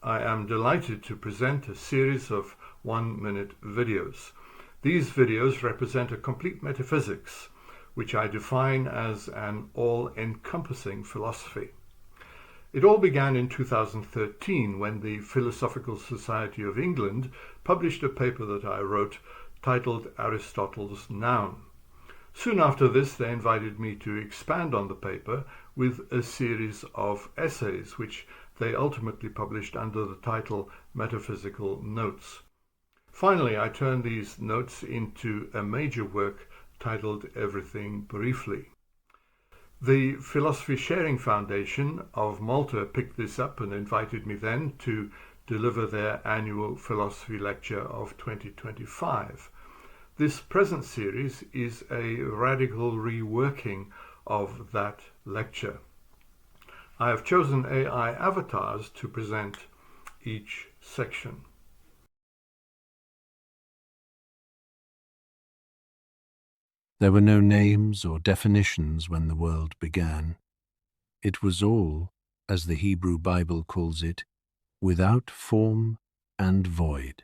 I am delighted to present a series of 1-minute videos. These videos represent a complete metaphysics, which I define as an all-encompassing philosophy. It all began in 2013 when the Philosophical Society of England published a paper that I wrote titled Aristotle's Noun. Soon after this, they invited me to expand on the paper with a series of essays, which they ultimately published under the title Metaphysical Notes. Finally, I turned these notes into a major work titled Everything Briefly. The Philosophy Sharing Foundation of Malta picked this up and invited me then to deliver their annual philosophy lecture of 2025. This present series is a radical reworking of that lecture. I have chosen AI avatars to present each section. There were no names or definitions when the world began. It was all, as the Hebrew Bible calls it, without form and void.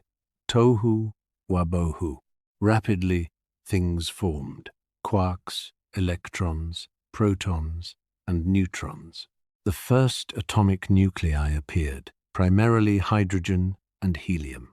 Tohu wabohu. Rapidly, things formed. Quarks, electrons, protons, and neutrons. The first atomic nuclei appeared, primarily hydrogen and helium.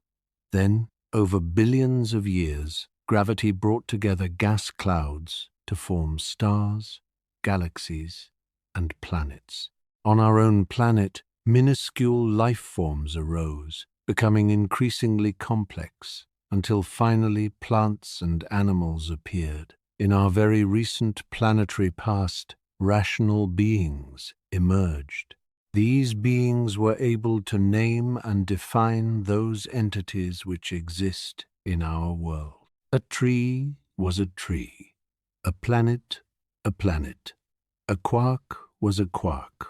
Then, over billions of years, gravity brought together gas clouds to form stars, galaxies, and planets. On our own planet, minuscule life forms arose, becoming increasingly complex, until finally plants and animals appeared. In our very recent planetary past, rational beings emerged. These beings were able to name and define those entities which exist in our world. A tree was a tree, a planet, a quark was a quark.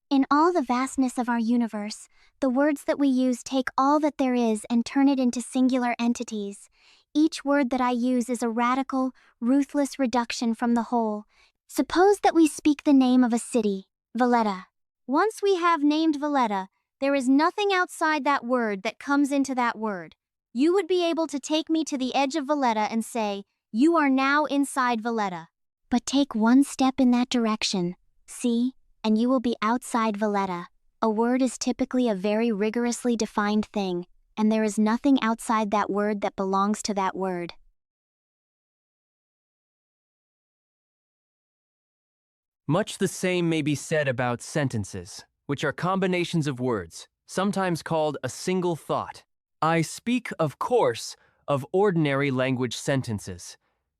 In all the vastness of our universe, the words that we use take all that there is and turn it into singular entities. Each word that I use is a radical, ruthless reduction from the whole. Suppose that we speak the name of a city, Valletta. Once we have named Valletta, there is nothing outside that word that comes into that word. You would be able to take me to the edge of Valletta and say, "You are now inside Valletta." But take one step in that direction, see, and you will be outside Valletta. A word is typically a very rigorously defined thing, and there is nothing outside that word that belongs to that word. Much the same may be said about sentences, which are combinations of words, sometimes called a single thought. I speak, of course, of ordinary language sentences.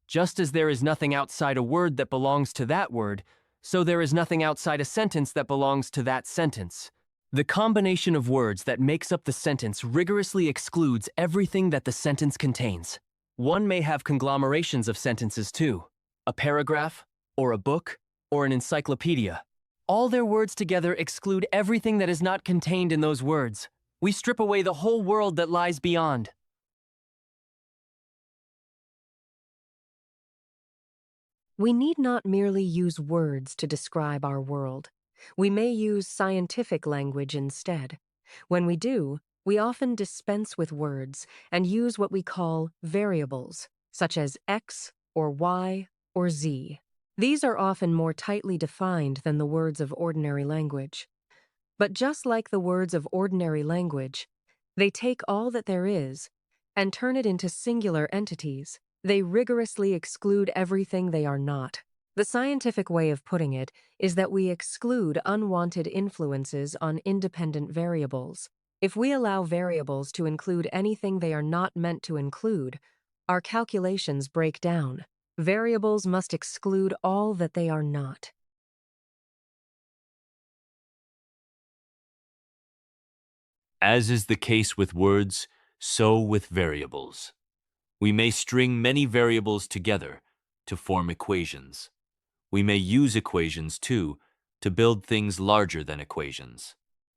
Just as there is nothing outside a word that belongs to that word, so there is nothing outside a sentence that belongs to that sentence. The combination of words that makes up the sentence rigorously excludes everything that the sentence contains. One may have conglomerations of sentences too, a paragraph, or a book, or an encyclopedia. All their words together exclude everything that is not contained in those words. We strip away the whole world that lies beyond. We need not merely use words to describe our world. We may use scientific language instead. When we do, we often dispense with words and use what we call variables, such as X or Y or Z. These are often more tightly defined than the words of ordinary language. But just like the words of ordinary language, they take all that there is and turn it into singular entities. They rigorously exclude everything they are not. The scientific way of putting it is that we exclude unwanted influences on independent variables. If we allow variables to include anything they are not meant to include, our calculations break down. Variables must exclude all that they are not. As is the case with words, so with variables. We may string many variables together to form equations. We may use equations, too, to build things larger than equations.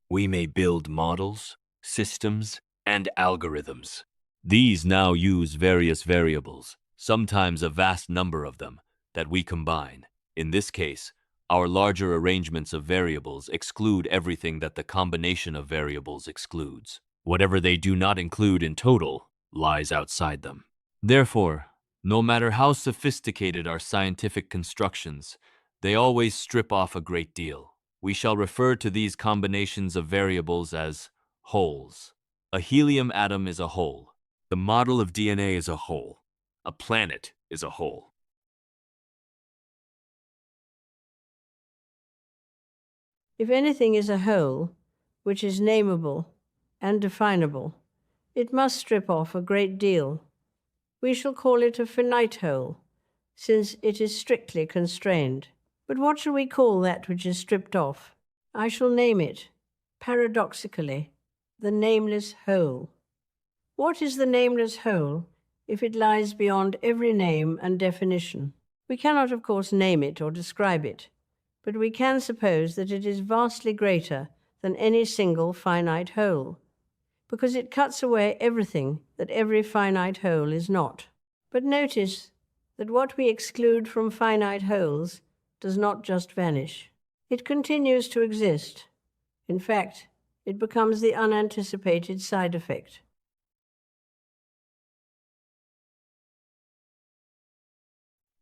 We may build models, systems, and algorithms. These now use various variables, sometimes a vast number of them, that we combine. In this case, Our larger arrangements of variables exclude everything that the combination of variables excludes. Whatever they do not include in total lies outside them. Therefore, no matter how sophisticated our scientific constructions, they always strip off a great deal. We shall refer to these combinations of variables as wholes. A helium atom is a whole. The model of DNA is a whole. A planet is a whole. If anything is a whole, which is nameable and definable, it must strip off a great deal. We shall call it a finite whole, since it is strictly constrained. But what shall we call that which is stripped off? I shall name it, paradoxically, the nameless whole. What is the nameless whole if it lies beyond every name and definition? We cannot, of course, name it or describe it, but we can suppose that it is vastly greater than any single finite whole, because it cuts away everything that every finite whole is not. But notice that what we exclude from finite wholes does not just vanish. It continues to exist. In fact, it becomes the unanticipated side effect.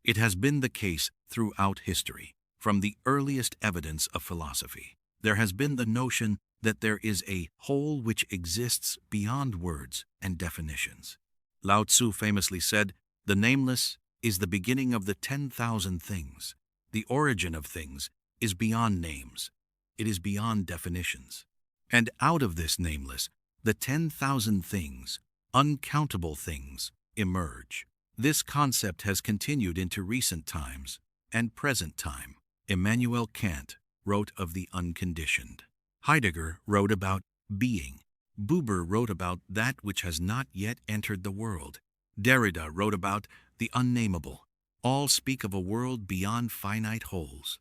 It has been the case throughout history. From the earliest evidence of philosophy, there has been the notion that there is a whole which exists beyond words and definitions. Lao Tzu famously said, "The nameless is the beginning of the 10,000 things. The origin of things is beyond names. It is beyond definitions. And out of this nameless, the 10,000 things, uncountable things, emerge." This concept has continued into recent times and present time. Immanuel Kant wrote of the unconditioned. Heidegger wrote about being. Buber wrote about that which has not yet entered the world. Derrida wrote about the unnameable. All speak of a world beyond finite wholes.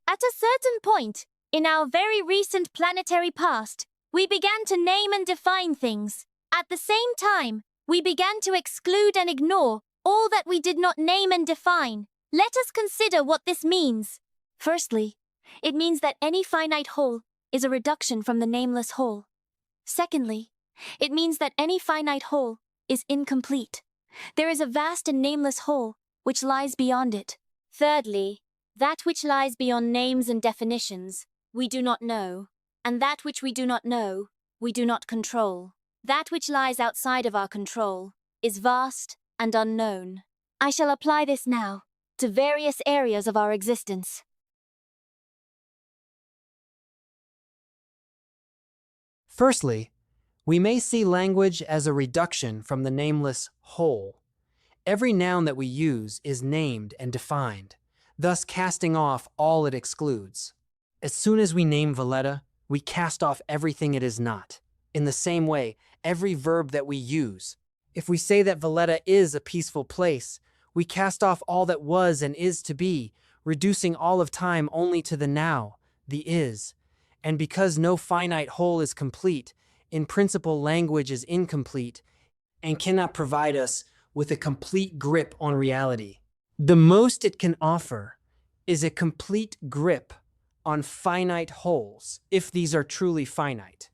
At a certain point, in our very recent planetary past, we began to name and define things. At the same time, we began to exclude and ignore all that we did not name and define. Let us consider what this means. Firstly, it means that any finite whole is a reduction from the nameless whole. Secondly, it means that any finite whole is incomplete. There is a vast and nameless whole which lies beyond it. Thirdly, that which lies beyond names and definitions, we do not know, and that which we do not know, we do not control. That which lies outside of our control is vast and unknown. I shall apply this now to various areas of our existence. Firstly, we may see language as a reduction from the nameless whole. Every noun that we use is named and defined, thus casting off all it excludes. As soon as we name Valletta, we cast off everything it is not. In the same way, every verb that we use, if we say that Valletta is a peaceful place, we cast off all that was and is to be, reducing all of time only to the now, the is. And because no finite whole is complete, in principle language is incomplete and cannot provide us with a complete grip on reality. The most it can offer is a complete grip on finite wholes, if these are truly finite.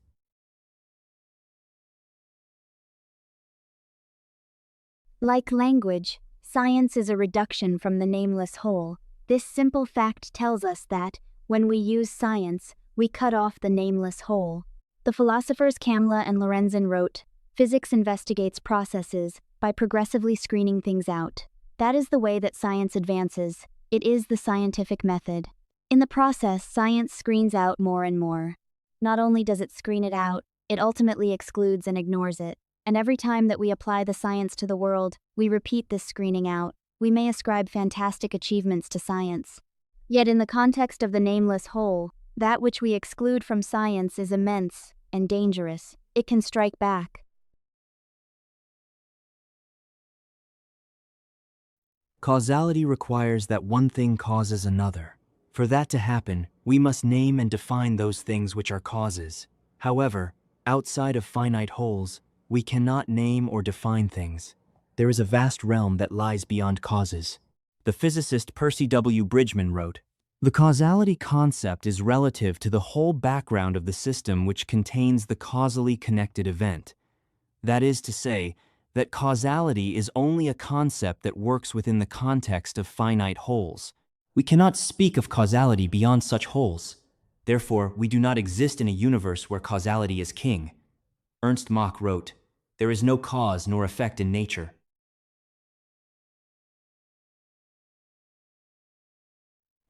Like language, science is a reduction from the nameless whole. This simple fact tells us that, when we use science, we cut off the nameless whole. The philosophers Kamla and Lorenzen wrote, "Physics investigates processes by progressively screening things out. That is the way that science advances. It is the scientific method. In the process, science screens out more and more. Not only does it screen it out, it ultimately excludes and ignores it. And every time that we apply the science to the world, we repeat this screening out. We may ascribe fantastic achievements to science. Yet in the context of the nameless whole, that which we exclude from science is immense and dangerous. It can strike back. Causality requires that one thing causes another. For that to happen, we must name and define those things which are causes. However, outside of finite wholes, we cannot name or define things. there is a vast realm that lies beyond causes. The physicist Percy W. Bridgman wrote, "The causality concept is relative to the whole background of the system which contains the causally connected event. That is to say, that causality is only a concept that works within the context of finite wholes. We cannot speak of causality beyond such wholes. Therefore, we do not exist in a universe where causality is king." Ernst Mach wrote, "There is no cause nor effect in nature."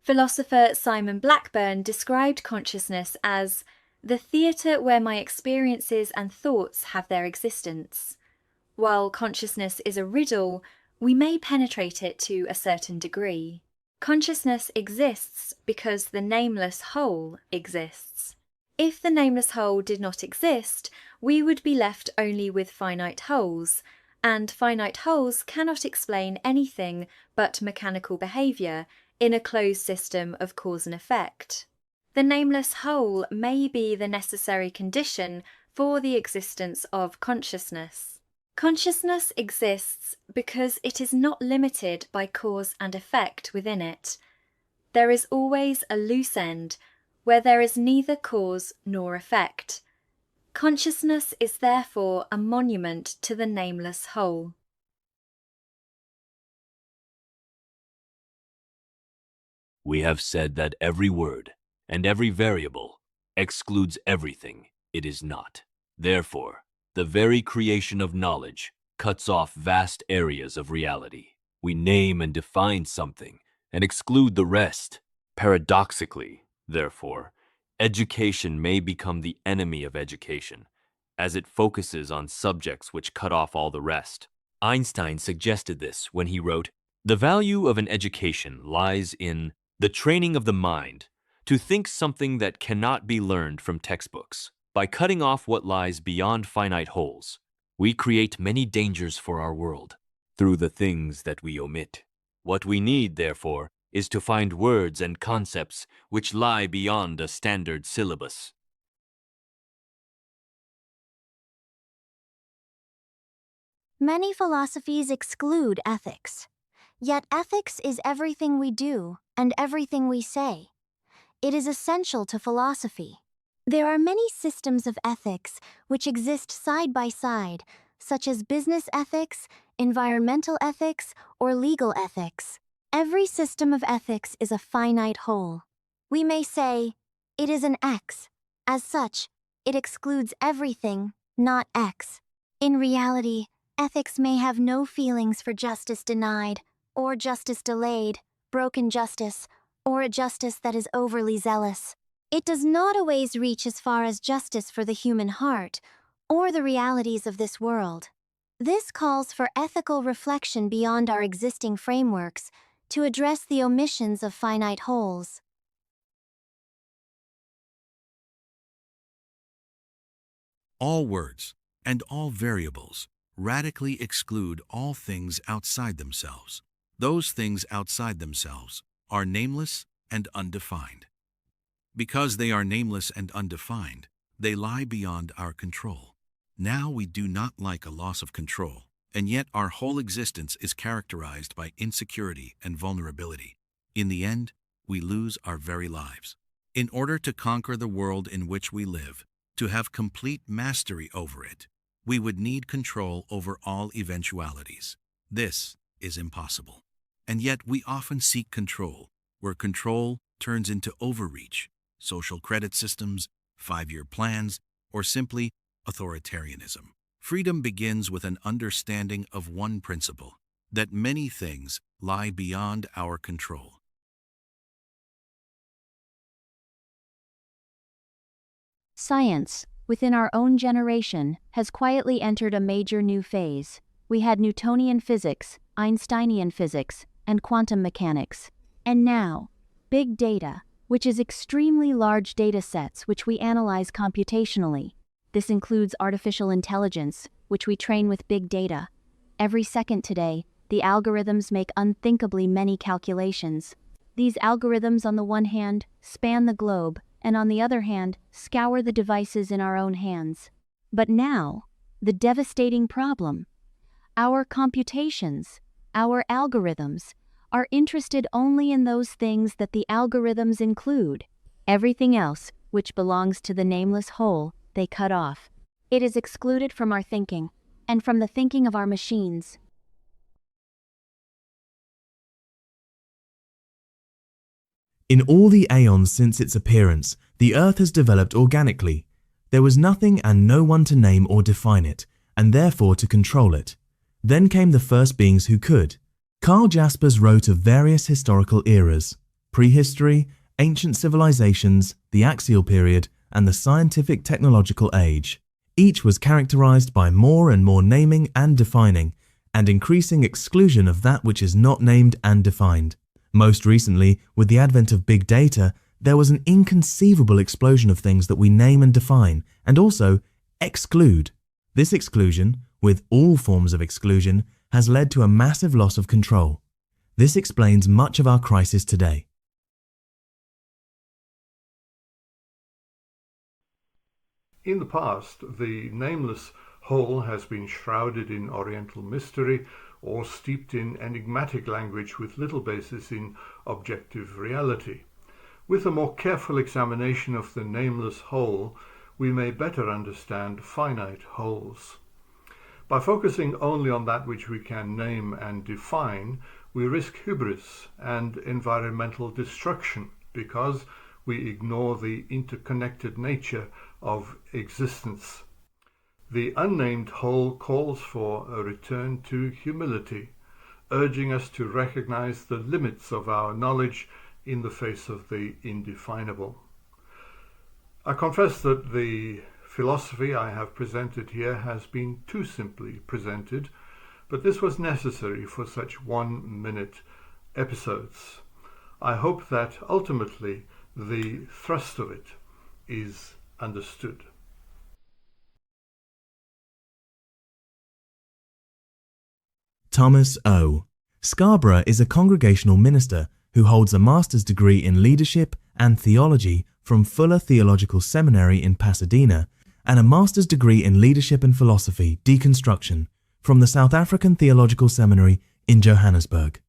Philosopher Simon Blackburn described consciousness as the theatre where my experiences and thoughts have their existence. While consciousness is a riddle, we may penetrate it to a certain degree. Consciousness exists because the nameless whole exists. If the nameless whole did not exist, we would be left only with finite wholes, and finite wholes cannot explain anything but mechanical behaviour in a closed system of cause and effect. The nameless whole may be the necessary condition for the existence of consciousness. Consciousness exists because it is not limited by cause and effect within it. There is always a loose end where there is neither cause nor effect. Consciousness is therefore a monument to the nameless whole. We have said that every word and every variable excludes everything it is not. Therefore, the very creation of knowledge cuts off vast areas of reality. We name and define something and exclude the rest. Paradoxically, therefore, education may become the enemy of education, as it focuses on subjects which cut off all the rest. Einstein suggested this when he wrote, "The value of an education lies in the training of the mind to think something that cannot be learned from textbooks. By cutting off what lies beyond finite wholes, we create many dangers for our world through the things that we omit. What we need, therefore, is to find words and concepts which lie beyond a standard syllabus." Many philosophies exclude ethics. Yet ethics is everything we do and everything we say. It is essential to philosophy. There are many systems of ethics which exist side by side, such as business ethics, environmental ethics, or legal ethics. Every system of ethics is a finite whole. We may say, it is an X. As such, it excludes everything, not X. In reality, ethics may have no feelings for justice denied, or justice delayed, broken justice, or a justice that is overly zealous. It does not always reach as far as justice for the human heart, or the realities of this world. This calls for ethical reflection beyond our existing frameworks to address the omissions of finite wholes. All words and all variables radically exclude all things outside themselves. Those things outside themselves are nameless and undefined. Because they are nameless and undefined, they lie beyond our control. Now we do not like a loss of control, and yet our whole existence is characterized by insecurity and vulnerability. In the end, we lose our very lives. In order to conquer the world in which we live, to have complete mastery over it, we would need control over all eventualities. This is impossible. And yet we often seek control, where control turns into overreach, social credit systems, 5-year plans, or simply authoritarianism. Freedom begins with an understanding of one principle, that many things lie beyond our control. Science, within our own generation, has quietly entered a major new phase. We had Newtonian physics, Einsteinian physics, and quantum mechanics. And now, big data, which is extremely large data sets which we analyze computationally. This includes artificial intelligence, which we train with big data. Every second today, the algorithms make unthinkably many calculations. These algorithms, on the one hand, span the globe, and on the other hand, scour the devices in our own hands. But now, the devastating problem. Our computations, our algorithms, are interested only in those things that the algorithms include. Everything else, which belongs to the nameless whole, they cut off. It is excluded from our thinking, and from the thinking of our machines. In all the aeons since its appearance, the Earth has developed organically. There was nothing and no one to name or define it, and therefore to control it. Then came the first beings who could. Carl Jaspers wrote of various historical eras: prehistory, ancient civilizations, the axial period, and the scientific technological age. Each was characterized by more and more naming and defining, and increasing exclusion of that which is not named and defined. Most recently, with the advent of big data, there was an inconceivable explosion of things that we name and define, and also exclude. This exclusion, with all forms of exclusion, has led to a massive loss of control. This explains much of our crisis today. In the past, the nameless whole has been shrouded in Oriental mystery or steeped in enigmatic language with little basis in objective reality. With a more careful examination of the nameless whole, we may better understand finite wholes. By focusing only on that which we can name and define, we risk hubris and environmental destruction because we ignore the interconnected nature of existence. The unnamed whole calls for a return to humility, urging us to recognize the limits of our knowledge in the face of the indefinable. I confess that the philosophy I have presented here has been too simply presented, but this was necessary for such 1-minute episodes. I hope that ultimately the thrust of it is understood. Thomas O. Scarborough is a congregational minister who holds a master's degree in leadership and theology from Fuller Theological Seminary in Pasadena and a master's degree in leadership and philosophy deconstruction from the South African Theological Seminary in Johannesburg.